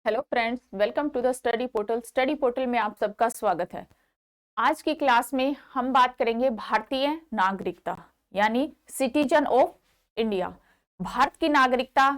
Hello friends, welcome to the study portal. Study portal में आप सबका स्वागत है। आज की क्लास में हम बात करेंगे भारतीय नागरिकता यानी सिटीजन ऑफ इंडिया। भारत की नागरिकता,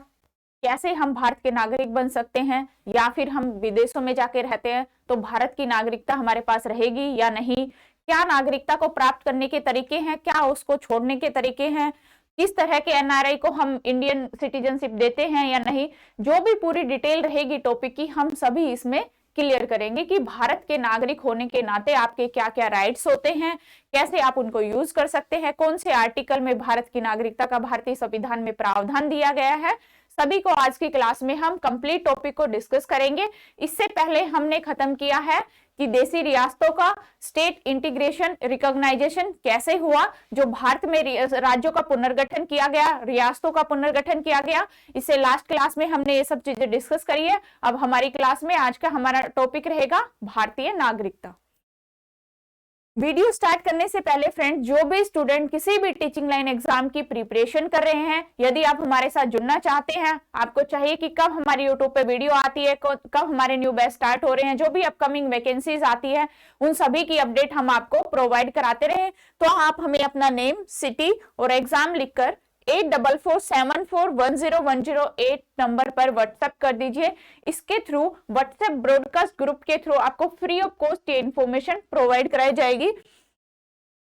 कैसे हम भारत के नागरिक बन सकते हैं, या फिर हम विदेशों में जाके रहते हैं तो भारत की नागरिकता हमारे पास रहेगी या नहीं, क्या नागरिकता को प्राप्त करने के तरीके हैं, क्या उसको छोड़ने के तरीके हैं, किस तरह के एनआरआई को हम इंडियन सिटीजनशिप देते हैं या नहीं, जो भी पूरी डिटेल रहेगी टॉपिक की हम सभी इसमें क्लियर करेंगे कि भारत के नागरिक होने के नाते आपके क्या क्या राइट्स होते हैं, कैसे आप उनको यूज कर सकते हैं, कौन से आर्टिकल में भारत की नागरिकता का भारतीय संविधान में प्रावधान दिया गया है। सभी को आज की क्लास में हम कंप्लीट टॉपिक को डिस्कस करेंगे। इससे पहले हमने खत्म किया है कि देशी रियासतों का स्टेट इंटीग्रेशन रिकॉग्नाइजेशन कैसे हुआ, जो भारत में राज्यों का पुनर्गठन किया गया, रियासतों का पुनर्गठन किया गया। इससे लास्ट क्लास में हमने ये सब चीजें डिस्कस करी है। अब हमारी क्लास में आज का हमारा टॉपिक रहेगा भारतीय नागरिकता। वीडियो स्टार्ट करने से पहले फ्रेंड, जो भी स्टूडेंट किसी भी टीचिंग लाइन एग्जाम की प्रिपरेशन कर रहे हैं, यदि आप हमारे साथ जुड़ना चाहते हैं, आपको चाहिए कि कब हमारी यूट्यूब पे वीडियो आती है, कब हमारे न्यू बैच स्टार्ट हो रहे हैं, जो भी अपकमिंग वैकेंसीज आती है उन सभी की अपडेट हम आपको प्रोवाइड कराते रहे, तो आप हमें अपना नेम, सिटी और एग्जाम लिखकर 8447410108 नंबर पर व्हाट्सएप कर दीजिए। इसके थ्रू व्हाट्सएप ब्रॉडकास्ट ग्रुप के थ्रू आपको फ्री ऑफ कॉस्ट ये इंफॉर्मेशन प्रोवाइड कराई जाएगी।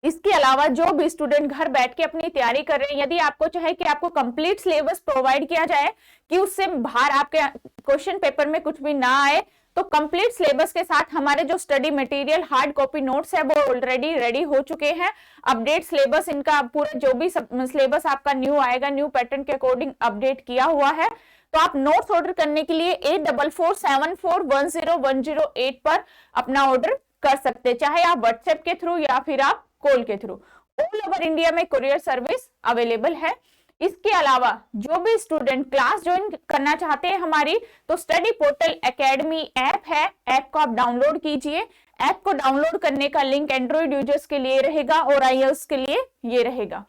इसके अलावा जो भी स्टूडेंट घर बैठ के अपनी तैयारी कर रहे हैं, यदि आपको चाहे कि आपको कंप्लीट सिलेबस प्रोवाइड किया जाए कि उससे बाहर आपके क्वेश्चन पेपर में कुछ भी ना आए, तो कंप्लीट सिलेबस के साथ हमारे जो study material hard copy notes है वो ऑलरेडी रेडी हो चुके हैं। अपडेट सिलेबस इनका पूरा जो भी सिलेबस आपका न्यू आएगा, न्यू पैटर्न के अकॉर्डिंग अपडेट किया हुआ है। तो आप नोट्स ऑर्डर करने के लिए 8447410108 पर अपना ऑर्डर कर सकते हैं, चाहे आप व्हाट्सएप के थ्रू या फिर आप कॉल के थ्रू। ऑल ओवर इंडिया में कुरियर सर्विस अवेलेबल है। इसके अलावा जो भी स्टूडेंट क्लास ज्वाइन करना चाहते हैं हमारी, तो स्टडी पोर्टल एकेडमी ऐप है, ऐप को आप डाउनलोड कीजिए। ऐप को डाउनलोड करने का लिंक एंड्रॉइड यूजर्स के लिए रहेगा और आईओएस के लिए ये रहेगा।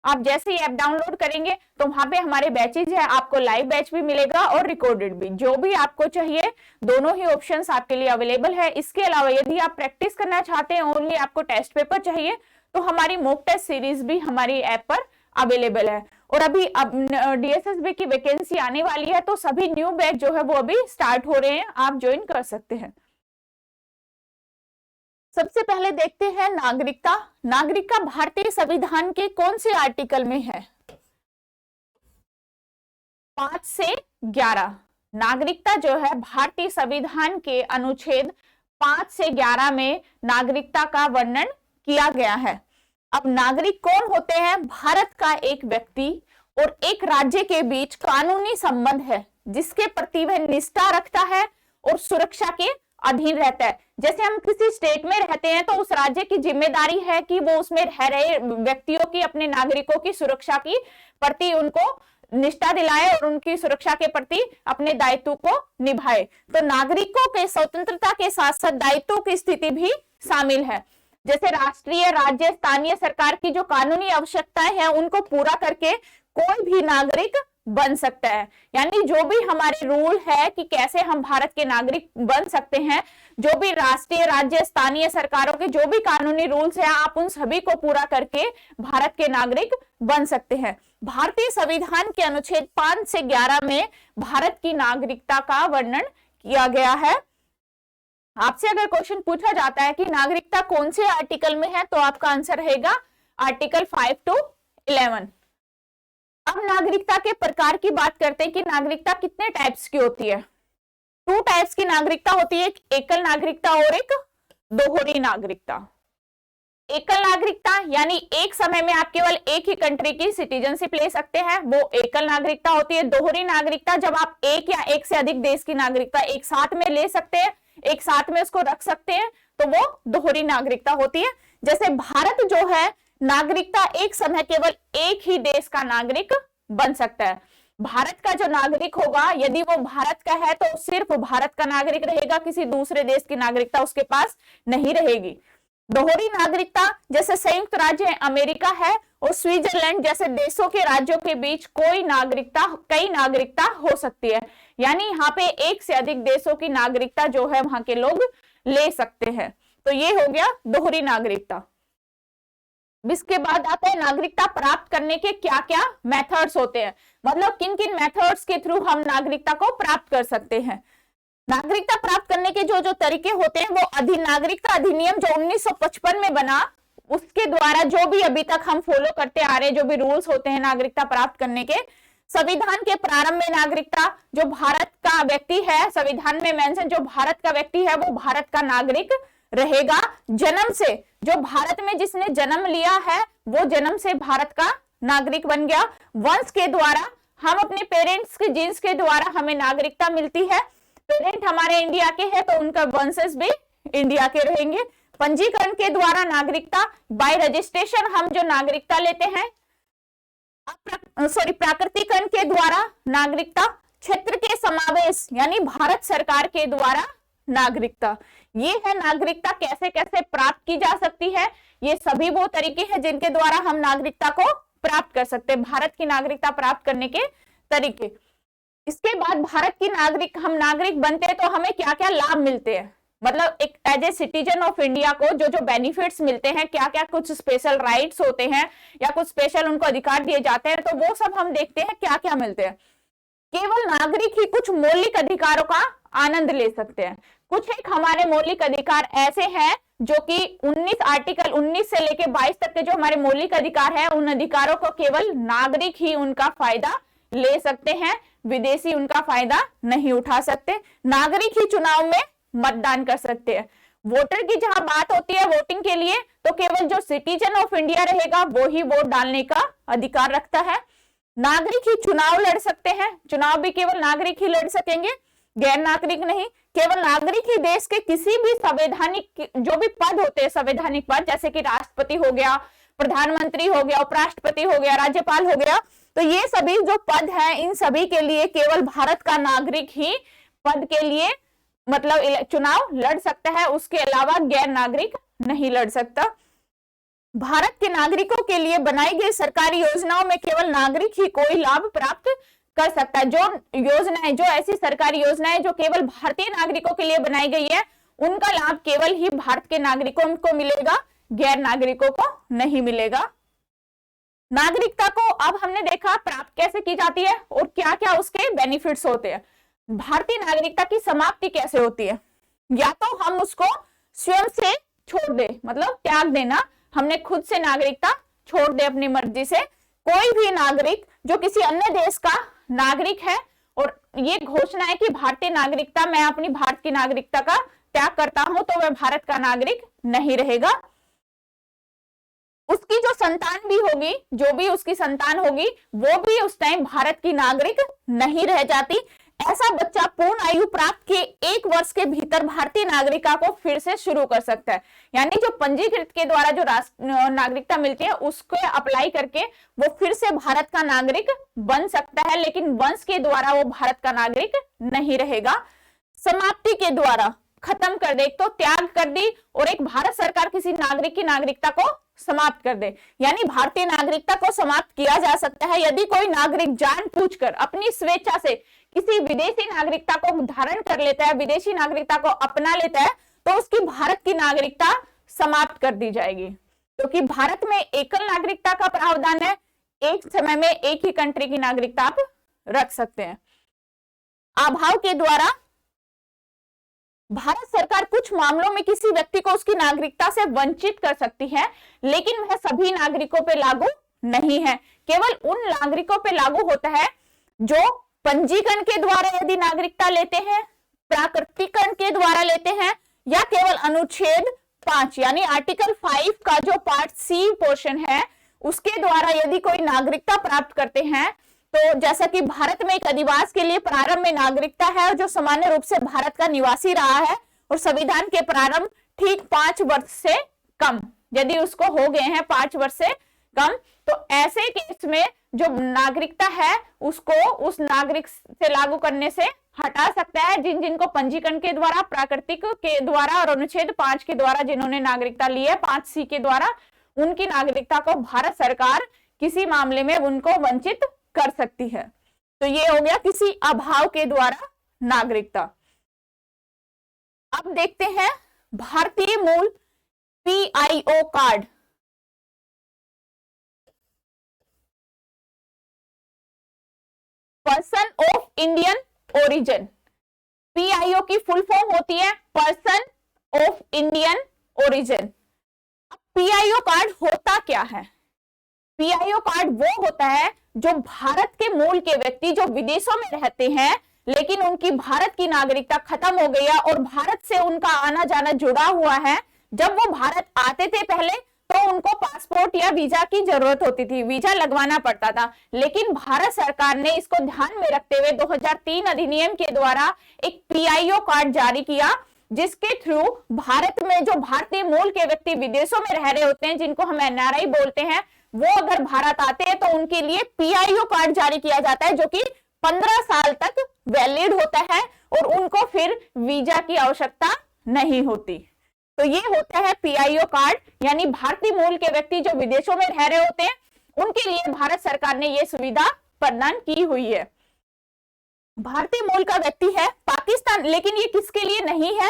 आप जैसे ही ऐप डाउनलोड करेंगे तो वहां पे हमारे बैचेज है, आपको लाइव बैच भी मिलेगा और रिकॉर्डेड भी, जो भी आपको चाहिए दोनों ही ऑप्शंस आपके लिए अवेलेबल है। इसके अलावा यदि आप प्रैक्टिस करना चाहते हैं, ओनली आपको टेस्ट पेपर चाहिए, तो हमारी मॉक टेस्ट सीरीज भी हमारी ऐप पर अवेलेबल है। और अभी डीएसएसबी की वैकेंसी आने वाली है, तो सभी न्यू बैच जो है वो अभी स्टार्ट हो रहे हैं, आप ज्वाइन कर सकते हैं। सबसे पहले देखते हैं नागरिकता। नागरिकता भारतीय संविधान के कौन से आर्टिकल में है? 5 से 11। नागरिकता जो है भारतीय संविधान के अनुच्छेद 5 से 11 में नागरिकता का वर्णन किया गया है। अब नागरिक कौन होते हैं? भारत का एक व्यक्ति और एक राज्य के बीच कानूनी संबंध है, जिसके प्रति वह निष्ठा रखता है और सुरक्षा के अधीन रहता है। जैसे हम किसी स्टेट में रहते हैं तो उस राज्य की जिम्मेदारी है कि वो उसमें रह रहे व्यक्तियों की, अपने नागरिकों की सुरक्षा की प्रति उनको निष्ठा दिलाए और उनकी सुरक्षा के प्रति अपने दायित्व को निभाए। तो नागरिकों के स्वतंत्रता के साथ साथ दायित्वों की स्थिति भी शामिल है। जैसे राष्ट्रीय, राज्य, स्थानीय सरकार की जो कानूनी आवश्यकताएं हैं उनको पूरा करके कोई भी नागरिक बन सकता है। यानी जो भी हमारे रूल है कि कैसे हम भारत के नागरिक बन सकते हैं, जो भी राष्ट्रीय, राज्य, स्थानीय सरकारों के जो भी कानूनी रूल्स हैं, आप उन सभी को पूरा करके भारत के नागरिक बन सकते हैं। भारतीय संविधान के अनुच्छेद 5 से 11 में भारत की नागरिकता का वर्णन किया गया है। आपसे अगर क्वेश्चन पूछा जाता है कि नागरिकता कौन से आर्टिकल में है, तो आपका आंसर रहेगा आर्टिकल 5 to 11। अब नागरिकता के प्रकार की बात करते हैं कि नागरिकता कितने टाइप्स की होती है। 2 टाइप्स की नागरिकता होती है, एक एकल नागरिकता और एक दोहरी नागरिकता। एकल नागरिकता यानी एक समय में आप केवल एक ही कंट्री की सिटीजनशिप ले सकते हैं, वो एकल नागरिकता होती है। दोहरी नागरिकता जब आप एक या एक से अधिक देश की नागरिकता एक साथ में ले सकते हैं, एक साथ में उसको रख सकते हैं, तो वो दोहरी नागरिकता होती है। जैसे भारत जो है, नागरिकता एक समय केवल एक ही देश का नागरिक बन सकता है। भारत का जो नागरिक होगा, यदि वो भारत का है तो सिर्फ भारत का नागरिक रहेगा, किसी दूसरे देश की नागरिकता उसके पास नहीं रहेगी। दोहरी नागरिकता जैसे संयुक्त राज्य अमेरिका है और स्विट्जरलैंड जैसे देशों के राज्यों के बीच कई नागरिकता हो सकती है, यानी यहाँ पे एक से अधिक देशों की नागरिकता जो है वहां के लोग ले सकते हैं। तो ये हो गया दोहरी नागरिकता। इसके बाद आता है नागरिकता प्राप्त करने के क्या क्या मेथड्स होते हैं, मतलब किन किन मेथड्स के थ्रू हम नागरिकता को प्राप्त कर सकते हैं। नागरिकता प्राप्त करने के जो जो तरीके होते हैं वो नागरिकता अधिनियम जो 1955 में बना उसके द्वारा जो भी अभी तक हम फॉलो करते आ रहे हैं, जो भी रूल्स होते हैं नागरिकता प्राप्त करने के, संविधान के प्रारंभ में नागरिकता जो भारत का व्यक्ति है, संविधान में मेंशन जो भारत का व्यक्ति है वो भारत का नागरिक रहेगा। जन्म से जो भारत में जिसने जन्म लिया है वो जन्म से भारत का नागरिक बन गया। वंश के द्वारा हम अपने पेरेंट्स के जीन्स के द्वारा हमें नागरिकता मिलती है। पेरेंट हमारे इंडिया के हैं तो उनका वंशज भी इंडिया के रहेंगे। पंजीकरण के द्वारा नागरिकता, बाय रजिस्ट्रेशन हम जो नागरिकता लेते हैं, प्राकृतिकरण के द्वारा नागरिकता, क्षेत्र के समावेश यानी भारत सरकार के द्वारा नागरिकता। ये है नागरिकता कैसे कैसे प्राप्त की जा सकती है। ये सभी वो तरीके हैं जिनके द्वारा हम नागरिकता को प्राप्त कर सकते हैं, भारत की नागरिकता प्राप्त करने के तरीके। इसके बाद भारत की हम नागरिक बनते हैं तो हमें क्या क्या लाभ मिलते हैं, मतलब एक as a citizen of India को जो जो बेनिफिट्स मिलते हैं, क्या क्या कुछ स्पेशल राइट्स होते हैं या कुछ स्पेशल उनको अधिकार दिए जाते हैं, तो वो सब हम देखते हैं क्या क्या मिलते हैं। केवल नागरिक ही कुछ मौलिक अधिकारों का आनंद ले सकते हैं। कुछ एक हमारे मौलिक अधिकार ऐसे हैं जो कि आर्टिकल 19 से लेके 22 तक के जो हमारे मौलिक अधिकार है, उन अधिकारों को केवल नागरिक ही उनका फायदा ले सकते हैं, विदेशी उनका फायदा नहीं उठा सकते। नागरिक ही चुनाव में मतदान कर सकते हैं। वोटर की जहां बात होती है वोटिंग के लिए, तो केवल जो सिटीजन ऑफ इंडिया रहेगा वो ही वोट डालने का अधिकार रखता है। नागरिक ही चुनाव लड़ सकते हैं, चुनाव भी केवल नागरिक ही लड़ सकेंगे, गैर नागरिक नहीं। केवल नागरिक ही देश के किसी भी संवैधानिक जो भी पद होते हैं, संवैधानिक पद जैसे कि राष्ट्रपति हो गया, प्रधानमंत्री हो गया, उपराष्ट्रपति हो गया, राज्यपाल हो गया, तो ये सभी जो पद हैं इन सभी के लिए केवल भारत का नागरिक ही पद के लिए मतलब चुनाव लड़ सकता है, उसके अलावा गैर नागरिक नहीं लड़ सकता। भारत के नागरिकों के लिए बनाई गई सरकारी योजनाओं में केवल नागरिक ही कोई लाभ प्राप्त कर सकता है। जो योजनाएं, जो ऐसी सरकारी योजनाएं जो केवल भारतीय नागरिकों के लिए बनाई गई है, उनका लाभ केवल ही भारत के नागरिकों को मिलेगा, गैर नागरिकों को नहीं मिलेगा। नागरिकता को अब हमने देखा प्राप्त कैसे की जाती है और क्या क्या उसके बेनिफिट्स होते हैं। भारतीय नागरिकता की समाप्ति कैसे होती है, या तो हम उसको स्वयं से छोड़ दे, मतलब त्याग देना, हमने खुद से नागरिकता छोड़ दे अपनी मर्जी से। कोई भी नागरिक जो किसी अन्य देश का नागरिक है और ये घोषणा है कि भारतीय नागरिकता, मैं अपनी भारत की नागरिकता का त्याग करता हूं, तो वह भारत का नागरिक नहीं रहेगा। उसकी जो संतान भी होगी, जो भी उसकी संतान होगी, वो भी उस टाइम भारत की नागरिक नहीं रह जाती। ऐसा बच्चा पूर्ण आयु प्राप्त के 1 वर्ष के भीतर भारतीय नागरिकता को फिर से शुरू कर सकता है, यानी जो पंजीकृत के द्वारा जो नागरिकता मिलती है उसको अप्लाई करके वो फिर से भारत का नागरिक बन सकता है, लेकिन वंश के द्वारा वो भारत का नागरिक नहीं रहेगा। समाप्ति के द्वारा खत्म कर दे, एक तो त्याग कर दी और एक भारत सरकार किसी नागरिक की नागरिकता को समाप्त कर दे, यानी भारतीय नागरिकता को समाप्त किया जा सकता है यदि कोई नागरिक जानबूझकर अपनी स्वेच्छा से किसी विदेशी नागरिकता को धारण कर लेता है, विदेशी नागरिकता को अपना लेता है, तो उसकी भारत की नागरिकता समाप्त कर दी जाएगी, क्योंकि भारत में एकल नागरिकता का प्रावधान है, एक समय में एक ही कंट्री की नागरिकता आप रख सकते हैं। अभाव के द्वारा भारत सरकार कुछ मामलों में किसी व्यक्ति को उसकी नागरिकता से वंचित कर सकती है, लेकिन वह सभी नागरिकों पर लागू नहीं है। केवल उन नागरिकों पर लागू होता है जो पंजीकरण के द्वारा यदि नागरिकता लेते हैं, प्राकृतिकरण के द्वारा लेते हैं, या केवल अनुच्छेद 5 यानी आर्टिकल 5 का जो पार्ट सी पोर्शन है उसके द्वारा यदि कोई नागरिकता प्राप्त करते हैं। तो जैसा कि भारत में एक अधिवास के लिए प्रारंभ में नागरिकता है जो सामान्य रूप से भारत का निवासी रहा है और संविधान के प्रारंभ ठीक 5 वर्ष से कम, यदि उसको हो गए हैं 5 वर्ष से कम, तो ऐसे केस में जो नागरिकता है उसको उस नागरिक से लागू करने से हटा सकता है जिन जिनको पंजीकरण के द्वारा, प्राकृतिक के द्वारा और अनुच्छेद 5 के द्वारा जिन्होंने नागरिकता ली है 5C के द्वारा, उनकी नागरिकता को भारत सरकार किसी मामले में उनको वंचित कर सकती है। तो ये हो गया किसी अभाव के द्वारा नागरिकता। अब देखते हैं भारतीय मूल PIO card. Person of Indian origin. PIO की फुल फॉर्म होती है person of Indian origin. PIO card होता क्या है? PIO कार्ड वो होता है जो भारत के मूल के व्यक्ति जो विदेशों में रहते हैं लेकिन उनकी भारत की नागरिकता खत्म हो गई है और भारत से उनका आना जाना जुड़ा हुआ है। जब वो भारत आते थे पहले तो उनको पासपोर्ट या वीजा की जरूरत होती थी, वीजा लगवाना पड़ता था, लेकिन भारत सरकार ने इसको ध्यान में रखते हुए 2003 अधिनियम के द्वारा एक PIO कार्ड जारी किया, जिसके थ्रू भारत में जो भारतीय मूल के व्यक्ति विदेशों में रह रहे होते हैं, जिनको हम NRI बोलते हैं, वो अगर भारत आते हैं तो उनके लिए PIO कार्ड जारी किया जाता है, जो कि 15 साल तक वैलिड होता है और उनको फिर वीजा की आवश्यकता नहीं होती। तो ये होता है PIO कार्ड, यानी भारतीय मूल के व्यक्ति जो विदेशों में रह रहे होते हैं उनके लिए भारत सरकार ने ये सुविधा प्रदान की हुई है। भारतीय मूल का व्यक्ति है पाकिस्तान, लेकिन ये किसके लिए नहीं है?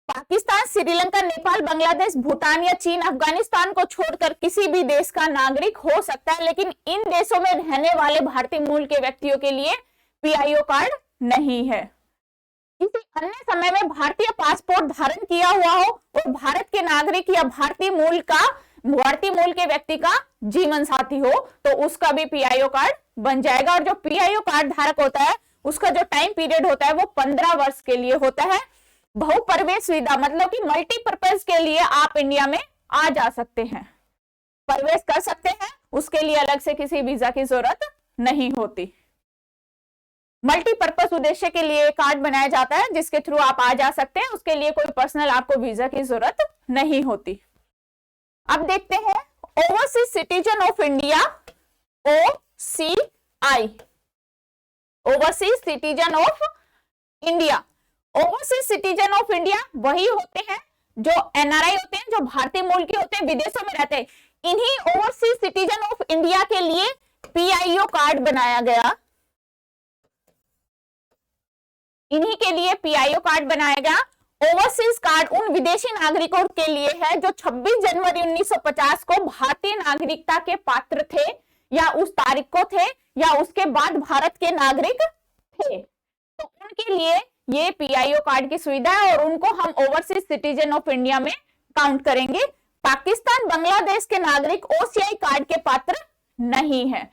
पाकिस्तान, श्रीलंका, नेपाल, बांग्लादेश, भूटान या चीन, अफगानिस्तान को छोड़कर किसी भी देश का नागरिक हो सकता है, लेकिन इन देशों में रहने वाले भारतीय मूल के व्यक्तियों के लिए PIO कार्ड नहीं है। किसी अन्य समय में भारतीय पासपोर्ट धारण किया हुआ हो और भारत के नागरिक या भारतीय मूल के व्यक्ति का जीवन साथी हो तो उसका भी PIO कार्ड बन जाएगा। और जो PIO कार्ड धारक होता है उसका जो टाइम पीरियड होता है वो 15 वर्ष के लिए होता है। बहुप्रवेश सुविधा मतलब कि मल्टीपर्पज के लिए आप इंडिया में आ जा सकते हैं, प्रवेश कर सकते हैं, उसके लिए अलग से किसी वीजा की जरूरत नहीं होती। मल्टीपर्पज उद्देश्य के लिए कार्ड बनाया जाता है जिसके थ्रू आप आ जा सकते हैं, उसके लिए कोई पर्सनल आपको वीजा की जरूरत नहीं होती। अब देखते हैं overseas citizen of India, OCI, overseas citizen of India. Overseas citizen of India वही होते हैं जो NRI होते हैं, जो भारतीय मूल के होते हैं, विदेशों में रहते हैं। इन्हीं ओवरसीज सिटीजन ऑफ इंडिया के लिए PIO कार्ड बनाया गया, इन्हीं के लिए PIO कार्ड बनाया गया। ओवरसीज कार्ड उन विदेशी नागरिकों के लिए है जो 26 जनवरी 1950 को भारतीय नागरिकता के पात्र थे या उस तारीख को थे या उसके बाद भारत के नागरिक थे, तो उनके लिए ये PIO कार्ड की सुविधा है और उनको हम ओवरसीज सिटीजन ऑफ इंडिया में काउंट करेंगे। पाकिस्तान, बांग्लादेश के नागरिक OCI कार्ड के पात्र नहीं है।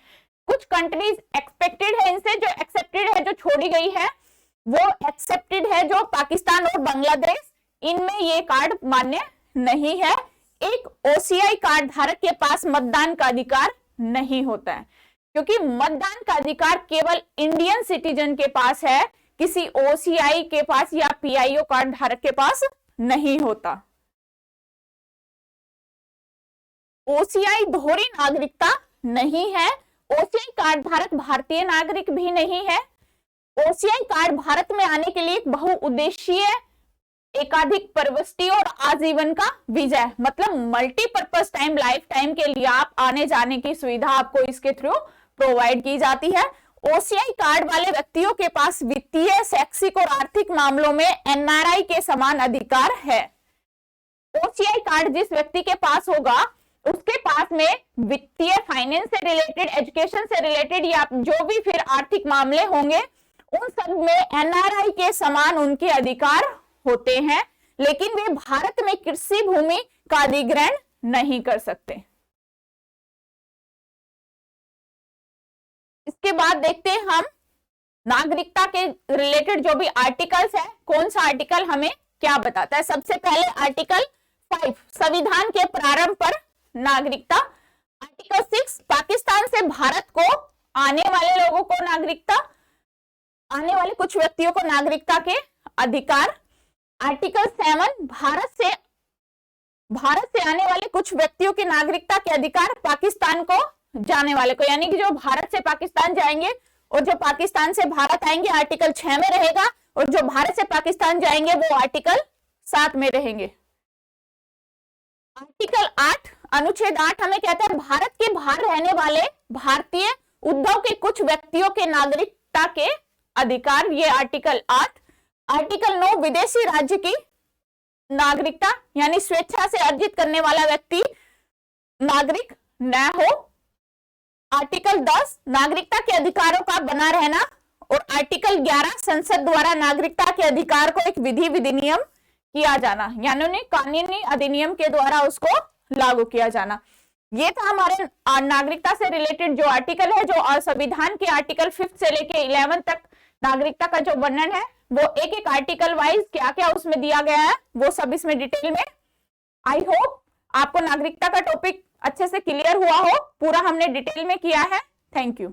कुछ कंट्रीज एक्सपेक्टेड है इनसे, जो एक्सेप्टेड है, जो छोड़ी गई है वो एक्सेप्टेड है, जो पाकिस्तान और बांग्लादेश, इनमें ये कार्ड मान्य नहीं है। एक OCI कार्ड धारक के पास मतदान का अधिकार नहीं होता है, क्योंकि मतदान का अधिकार केवल इंडियन सिटीजन के पास है, किसी OCI के पास या PIO कार्ड धारक के पास नहीं होता। OCI दोहरी नागरिकता नहीं है, OCI कार्ड धारक भारतीय नागरिक भी नहीं है। OCI कार्ड भारत में आने के लिए एक बहुउद्देशीय, एकाधिक प्रविष्टि और आजीवन का वीजा है, मतलब मल्टीपर्पज टाइम, लाइफ टाइम के लिए आप आने जाने की सुविधा आपको इसके थ्रू प्रोवाइड की जाती है। OCI कार्ड वाले व्यक्तियों के पास वित्तीय, शैक्षिक और आर्थिक मामलों में NRI के समान अधिकार है। OCI कार्ड जिस व्यक्ति के पास होगा उसके पास में वित्तीय, फाइनेंस से रिलेटेड, एजुकेशन से रिलेटेड या जो भी फिर आर्थिक मामले होंगे उन सब में NRI के समान उनके अधिकार होते हैं, लेकिन वे भारत में कृषि भूमि का अधिग्रहण नहीं कर सकते। इसके बाद देखते हैं हम नागरिकता के रिलेटेड जो भी आर्टिकल्स है, कौन सा आर्टिकल हमें क्या बताता है। सबसे पहले आर्टिकल 5 संविधान के प्रारंभ पर नागरिकता। आर्टिकल 6 पाकिस्तान से भारत को आने वाले लोगों को नागरिकता, आने वाले कुछ व्यक्तियों को नागरिकता के अधिकार। आर्टिकल 7 भारत से आने वाले कुछ व्यक्तियों की नागरिकता के अधिकार, पाकिस्तान को जाने वाले को, यानी कि जो भारत से पाकिस्तान जाएंगे और जो पाकिस्तान से भारत आएंगे आर्टिकल 6 में रहेगा, और जो भारत से पाकिस्तान जाएंगे वो आर्टिकल 7 में रहेंगे। आर्टिकल 8 अनुच्छेद 8 हमें कहता है भारत के बाहर रहने वाले भारतीय उद्भव के कुछ व्यक्तियों के नागरिकता के अधिकार, ये आर्टिकल 8। आर्टिकल 9 विदेशी राज्य की नागरिकता यानी स्वेच्छा से अर्जित करने वाला व्यक्ति नागरिक न हो। आर्टिकल 10 नागरिकता के अधिकारों का बना रहना, और आर्टिकल 11 संसद द्वारा नागरिकता के अधिकार को एक विधि विधिनियम किया जाना, यानी कानूनी अधिनियम के द्वारा उसको लागू किया जाना। ये था हमारे नागरिकता से रिलेटेड जो आर्टिकल है, जो संविधान के आर्टिकल 5 से लेके 11 तक नागरिकता का जो वर्णन है वो एक एक आर्टिकल वाइज क्या क्या उसमें दिया गया है वो सब इसमें डिटेल में। आई होप आपको नागरिकता का टॉपिक अच्छे से क्लियर हुआ हो, पूरा हमने डिटेल में किया है। Thank you.